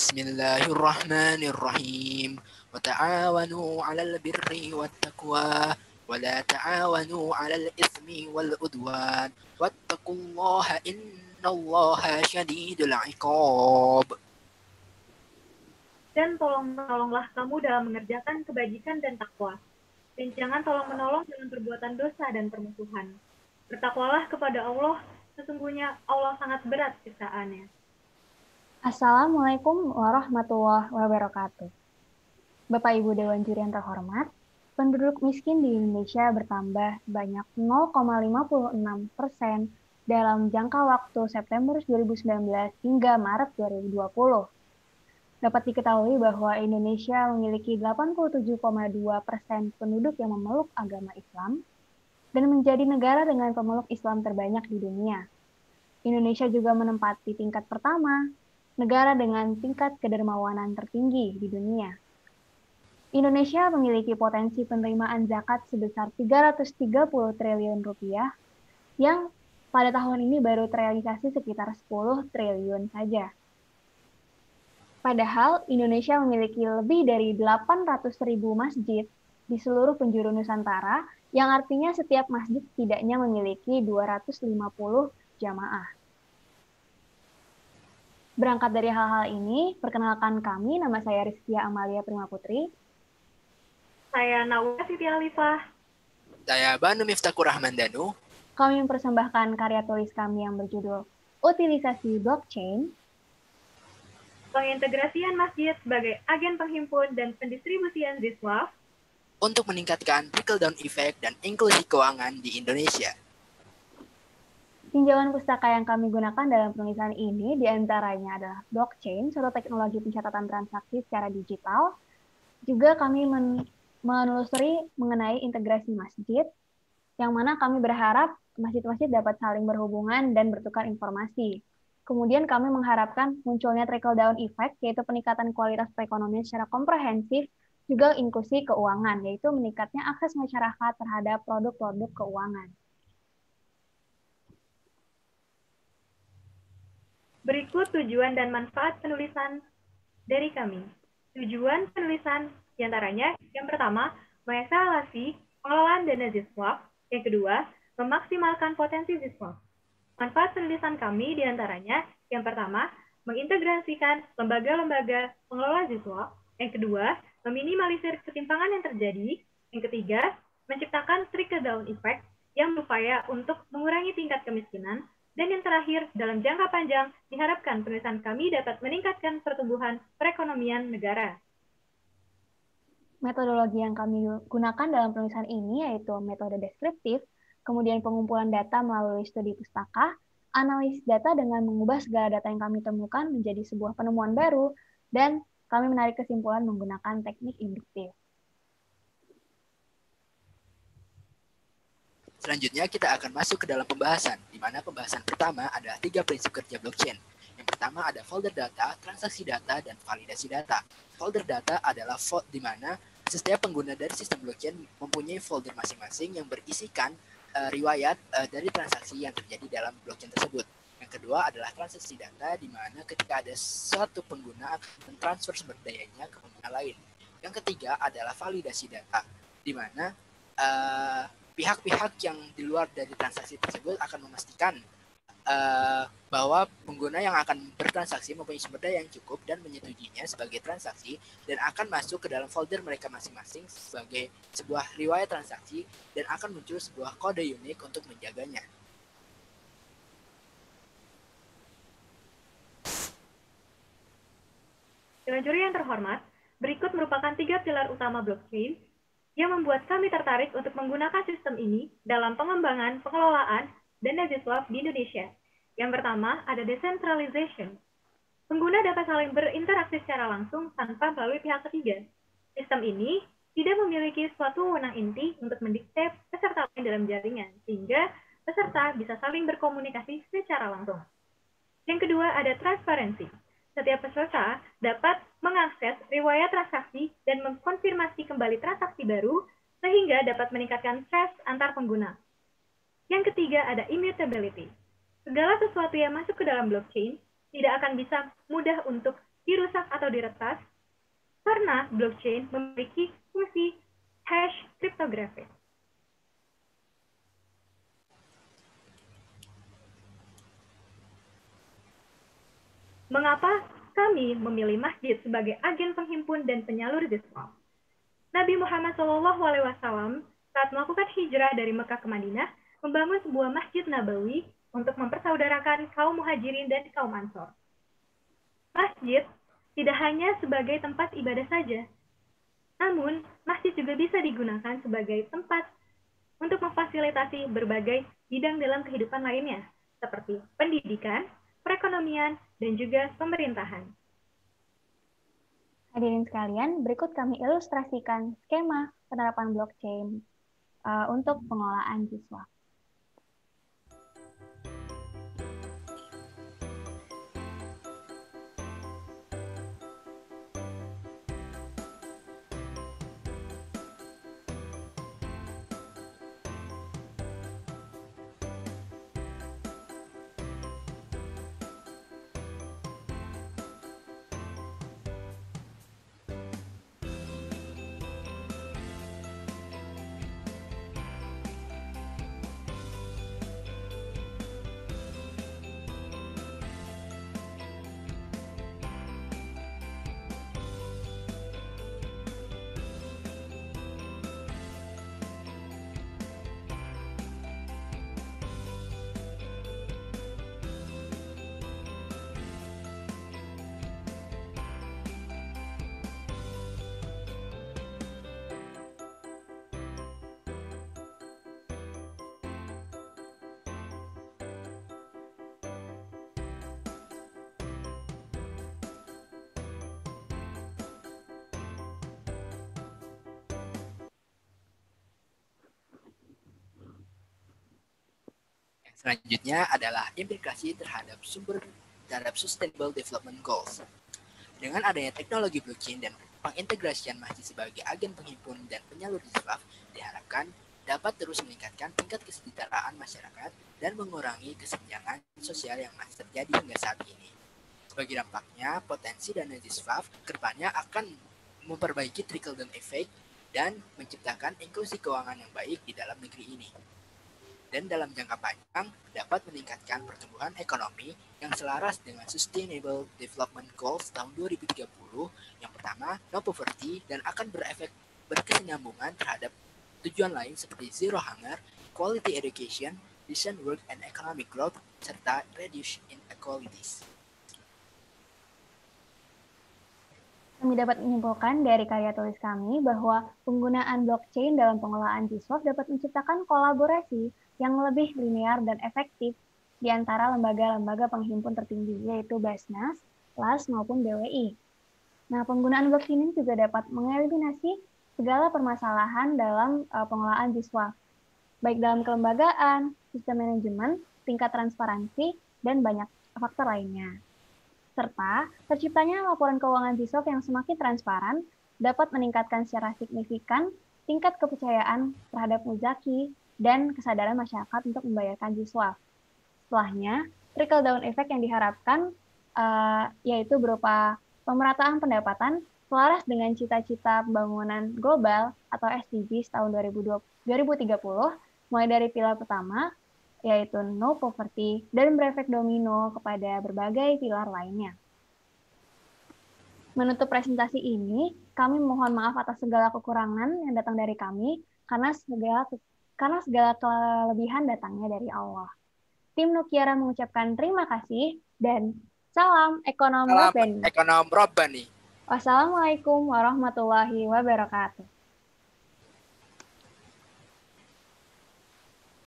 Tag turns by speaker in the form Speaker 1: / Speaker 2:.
Speaker 1: Bismillahirrahmanirrahim. Wa ta'awanu 'alal birri wat taqwa wa la ta'awanu 'alal itsmi wal udwan. Wattaqullaha innallaha syadidul 'iqab.
Speaker 2: Dan tolong-menolonglah kamu dalam mengerjakan kebajikan dan takwa. Dan jangan tolong-menolong dengan perbuatan dosa dan permusuhan. Bertakwalah kepada Allah, sesungguhnya Allah sangat berat siksaannya.
Speaker 3: Assalamualaikum warahmatullahi wabarakatuh. Bapak Ibu Dewan Juri yang terhormat, penduduk miskin di Indonesia bertambah sebanyak 0,56% dalam jangka waktu September 2019 hingga Maret 2020. Dapat diketahui bahwa Indonesia memiliki 87,2% penduduk yang memeluk agama Islam dan menjadi negara dengan pemeluk Islam terbanyak di dunia. Indonesia juga menempati tingkat pertama, negara dengan tingkat kedermawanan tertinggi di dunia. Indonesia memiliki potensi penerimaan zakat sebesar 330 triliun rupiah yang pada tahun ini baru terrealisasi sekitar 10 triliun saja. Padahal Indonesia memiliki lebih dari 800.000 masjid di seluruh penjuru Nusantara, yang artinya setiap masjid setidaknya memiliki 250 jamaah. Berangkat dari hal-hal ini, perkenalkan kami, nama saya Rizkia Amalia Prima Putri.
Speaker 2: Saya Nawa Siti Alifah.
Speaker 1: Saya Banu Miftakur Rahman Danu.
Speaker 3: Kami mempersembahkan karya tulis kami yang berjudul Utilisasi Blockchain,
Speaker 2: Pengintegrasian masjid sebagai agen penghimpun dan pendistribusian Ziswaf
Speaker 1: untuk meningkatkan trickle-down effect dan inklusi keuangan di Indonesia.
Speaker 3: Tinjauan pustaka yang kami gunakan dalam penulisan ini diantaranya adalah blockchain, suatu teknologi pencatatan transaksi secara digital. Juga kami menelusuri mengenai integrasi masjid, yang mana kami berharap masjid-masjid dapat saling berhubungan dan bertukar informasi. Kemudian kami mengharapkan munculnya trickle-down effect, yaitu peningkatan kualitas perekonomian secara komprehensif, juga inklusi keuangan, yaitu meningkatnya akses masyarakat terhadap produk-produk keuangan.
Speaker 2: Berikut tujuan dan manfaat penulisan dari kami. Tujuan penulisan diantaranya, yang pertama, mengekskalasi pengelolaan dana Ziswaf. Yang kedua, memaksimalkan potensi Ziswaf. Manfaat penulisan kami diantaranya, yang pertama, mengintegrasikan lembaga-lembaga pengelola Ziswaf. Yang kedua, meminimalisir ketimpangan yang terjadi. Yang ketiga, menciptakan trickle-down effect yang berupaya untuk mengurangi tingkat kemiskinan. Dan yang terakhir, dalam jangka panjang, diharapkan penulisan kami dapat meningkatkan pertumbuhan perekonomian negara.
Speaker 3: Metodologi yang kami gunakan dalam penulisan ini yaitu metode deskriptif, kemudian pengumpulan data melalui studi pustaka, analisis data dengan mengubah segala data yang kami temukan menjadi sebuah penemuan baru, dan kami menarik kesimpulan menggunakan teknik induktif.
Speaker 1: Selanjutnya kita akan masuk ke dalam pembahasan, di mana pembahasan pertama adalah 3 prinsip kerja blockchain. Yang pertama ada folder data, transaksi data, dan validasi data. Folder data adalah di mana setiap pengguna dari sistem blockchain mempunyai folder masing-masing yang berisikan riwayat dari transaksi yang terjadi dalam blockchain tersebut. Yang kedua adalah transaksi data, di mana ketika ada suatu pengguna akan mentransfer sumber dayanya ke pengguna lain. Yang ketiga adalah validasi data, di mana pihak-pihak yang di luar dari transaksi tersebut akan memastikan bahwa pengguna yang akan bertransaksi mempunyai sumber daya yang cukup dan menyetujuinya sebagai transaksi dan akan masuk ke dalam folder mereka masing-masing sebagai sebuah riwayat transaksi dan akan muncul sebuah kode unik untuk menjaganya.
Speaker 2: Dewan juri yang terhormat, berikut merupakan 3 pilar utama blockchain yang membuat kami tertarik untuk menggunakan sistem ini dalam pengembangan pengelolaan dana Ziswaf di Indonesia. Yang pertama, ada decentralization. Pengguna dapat saling berinteraksi secara langsung tanpa melalui pihak ketiga. Sistem ini tidak memiliki suatu wewenang inti untuk mendikte peserta lain dalam jaringan, sehingga peserta bisa saling berkomunikasi secara langsung. Yang kedua, ada transparansi. Setiap peserta dapat mengakses riwayat transaksi dan mengkonfirmasi kembali transaksi baru, sehingga dapat meningkatkan trust antar pengguna. Yang ketiga, ada immutability. Segala sesuatu yang masuk ke dalam blockchain tidak akan bisa mudah untuk dirusak diretas karena blockchain memiliki fungsi hash kriptografis. Mengapa kami memilih masjid sebagai agen penghimpun dan penyalur Islam? Nabi Muhammad SAW saat melakukan hijrah dari Mekah ke Madinah, membangun sebuah masjid Nabawi untuk mempersaudarakan kaum muhajirin dan kaum ansor. Masjid tidak hanya sebagai tempat ibadah saja, namun masjid juga bisa digunakan sebagai tempat untuk memfasilitasi berbagai bidang dalam kehidupan lainnya, seperti pendidikan, perekonomian, dan juga pemerintahan.
Speaker 3: Hadirin sekalian, berikut kami ilustrasikan skema penerapan blockchain untuk pengelolaan siswa.
Speaker 1: Selanjutnya adalah implikasi terhadap Sustainable Development Goals. Dengan adanya teknologi blockchain dan pengintegrasian masjid sebagai agen penghimpun dan penyalur infak, diharapkan dapat terus meningkatkan tingkat kesejahteraan masyarakat dan mengurangi kesenjangan sosial yang masih terjadi hingga saat ini. Sebagai dampaknya, potensi dana ZISVAF kedepannya akan memperbaiki trickle-down effect dan menciptakan inklusi keuangan yang baik di dalam negeri ini. Dan dalam jangka panjang dapat meningkatkan pertumbuhan ekonomi yang selaras dengan Sustainable Development Goals tahun 2030 yang pertama, no poverty, dan akan berkesinambungan terhadap tujuan lain seperti zero hunger, quality education, decent work and economic growth, serta reduce inequalities.
Speaker 3: Kami dapat menyimpulkan dari karya tulis kami bahwa penggunaan blockchain dalam pengelolaan ZISWAF dapat menciptakan kolaborasi yang lebih linear dan efektif di antara lembaga-lembaga penghimpun tertinggi, yaitu Basnas, LAS, maupun BWI. Nah, penggunaan blockchain ini juga dapat mengeliminasi segala permasalahan dalam pengelolaan ZISWAF, baik dalam kelembagaan, sistem manajemen, tingkat transparansi, dan banyak faktor lainnya. Serta, terciptanya laporan keuangan ZISWAF yang semakin transparan dapat meningkatkan secara signifikan tingkat kepercayaan terhadap muzaki dan kesadaran masyarakat untuk membayarkan ZISWAF. Setelahnya, trickle-down effect yang diharapkan yaitu berupa pemerataan pendapatan selaras dengan cita-cita pembangunan global atau SDGs tahun 2030, mulai dari pilar pertama, yaitu no poverty, dan berefek domino kepada berbagai pilar lainnya. Menutup presentasi ini, kami mohon maaf atas segala kekurangan yang datang dari kami, karena segala kelebihan datangnya dari Allah. Tim Nukiara mengucapkan terima kasih dan salam ekonom Robbani.
Speaker 1: Ekonom Robbani.
Speaker 3: Wassalamualaikum warahmatullahi wabarakatuh.